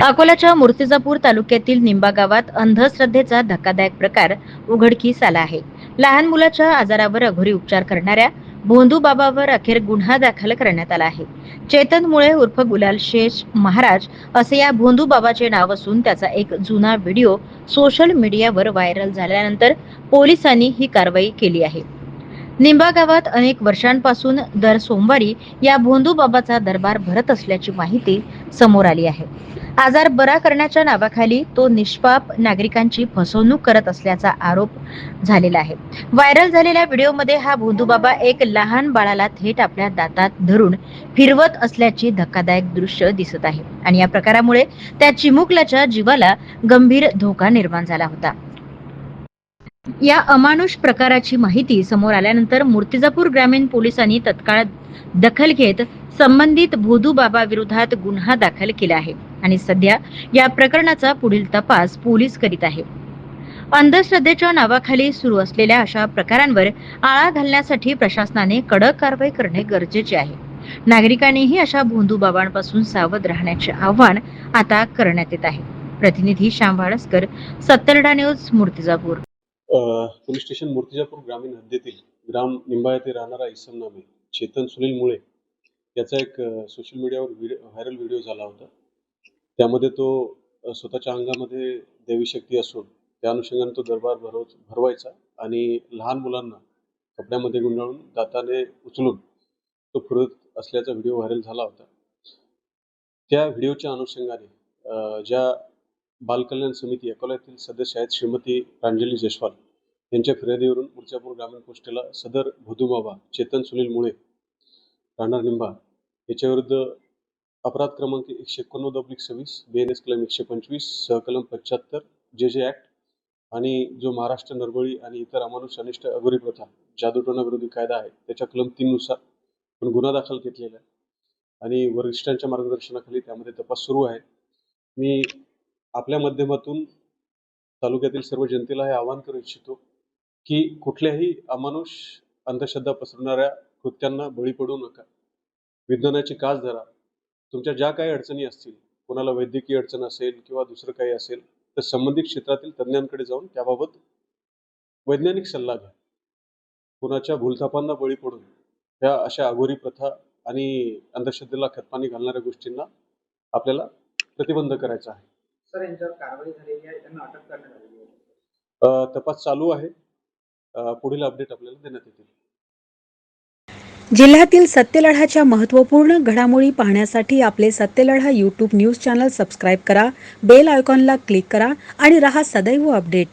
अकोल्याच्या मूर्तिजापूर तालुक्यातील निंबा गावात अंधश्रद्धेचा धक्कादायक प्रकार उघडकीस आला आहे. लहान मुलाच्या आजारावर अघोरी उपचार करणाऱ्या भोंदू बाबावर अखेर गुन्हा दाखल करण्यात आला आहे. चेतन मुळे उर्फ गुलाल शेष महाराज असे या भोंदू बाबाचे नाव असून त्याचा एक जुना व्हिडिओ सोशल मीडियावर व्हायरल झाल्यानंतर पोलिसांनी ही कारवाई केली आहे. निंबा गावात अनेक वर्षांपासून दर सोमवारी या भोंदू बाबाचा दरबार भरत असल्याची माहिती समोर आली आहे. आजार बरा करण्याच्या नावाखाली तो निष्पाप नागरिकांची फसवणूक करत असल्याचा आरोप झालेला आहे. व्हायरल झालेल्या व्हिडिओमध्ये हा भोंदू बाबा एक लहान बाळाला थेट आपल्या दातात धरून फिरवत असल्याची धक्कादायक दृश्य दिसत आहे आणि या प्रकारामुळे त्या चिमुकल्याच्या जीवाला गंभीर धोका निर्माण झाला होता. या अमानुष प्रकाराची माहिती समोर आल्यानंतर मूर्तिजापूर ग्रामीण पोलिसांनी तत्काळ दखल घेत संबंधित भोंदू बाबा विरोधात गुन्हा दाखल केला आहे आणि सध्या या प्रकरणाचा पुढील तपास पोलीस करीत आहे. अंधश्रद्धेच्या नावाखाली सुरू असलेल्या अशा प्रकारांवर आळा घालण्यासाठी प्रशासनाने कडक कारवाई करणे गरजेचे आहे. नागरिकांनीही अशा भोंदू बाबांपासून सावध राहण्याचे आवाहन आता करण्यात येत आहे. प्रतिनिधी Shyam Wadaskar, Sattarda news, Murtijapur. Police station Murtijapur ग्रामीण हद्दीतील ग्राम निंबा येथे राहणारा इसम नामे चेतन सुनील मुळे याचा एक सोशल मीडियावर व्हायरल व्हिडिओ झाला होता. त्यामध्ये तो स्वतःच्या अंगामध्ये देवी शक्ती असून त्या अनुषंगाने तो दरबार भरवायचा आणि लहान मुलांना कपड्यामध्ये गुंडाळून दाताने उचलून तो फिरत असल्याचा व्हिडिओ व्हायरल झाला होता. त्या व्हिडिओच्या अनुषंगाने ज्या बालकल्याण समिती अकोल्यातील सदस्य आहेत श्रीमती प्रांजली जयस्वाल यांच्या फिर्यादीवरून मूर्तिजापूर ग्रामीण पोस्टेला सदर भोंदू बाबा चेतन सुनील मुळे राहणार निंबा याच्याविरुद्ध अपराध क्रमांक 189/26 BNS कलम 125 सहकलम 75 JJ ऍक्ट आणि जो महाराष्ट्र नरबळी आणि इतर अमानुष अनिष्ट अघोरी प्रथा जादूटोणा विरोधी कायदा आहे त्याच्या कलम 3 नुसार पण गुन्हा दाखल केलेला आहे आणि वरिष्ठांच्या मार्गदर्शनाखाली त्यामध्ये तपास सुरू आहे. मी आपल्या माध्यमातून तालुक्यातील सर्व जनतेला हे आवाहन करू इच्छितो की कुठल्याही अमानुष अंधश्रद्धा पसरवणाऱ्या कृत्यांना बळी पडू नका. विज्ञानाची कास धरा. तुमच्या ज्या काही अडचणी असतील, कोणाला वैद्यकीय अडचण असेल किंवा दुसरं काही असेल तर संबंधित क्षेत्रातील तज्ज्ञांकडे जाऊन त्याबाबत वैज्ञानिक सल्ला घ्या. कोणाच्या भूलथापांना बळी पडून त्या अशा अघोरी प्रथा आणि अंधश्रद्धेला खतपाणी घालणाऱ्या गोष्टींना आपल्याला प्रतिबंध करायचा आहे. सर, यांच्यावर कारवाई झालेली आहे, त्यांना अटक करण्यात आलेली आहे. तपास चालू आहे. पुढील अपडेट आपल्याला देण्यात येतील. जिल्ह्यातील सत्यलढाच्या महत्त्वपूर्ण घडामोडी पाहण्यासाठी आपले Satyaladha YouTube news channel subscribe करा, बेल आयकॉनला क्लिक करा आणि रहा सदैव अपडेट.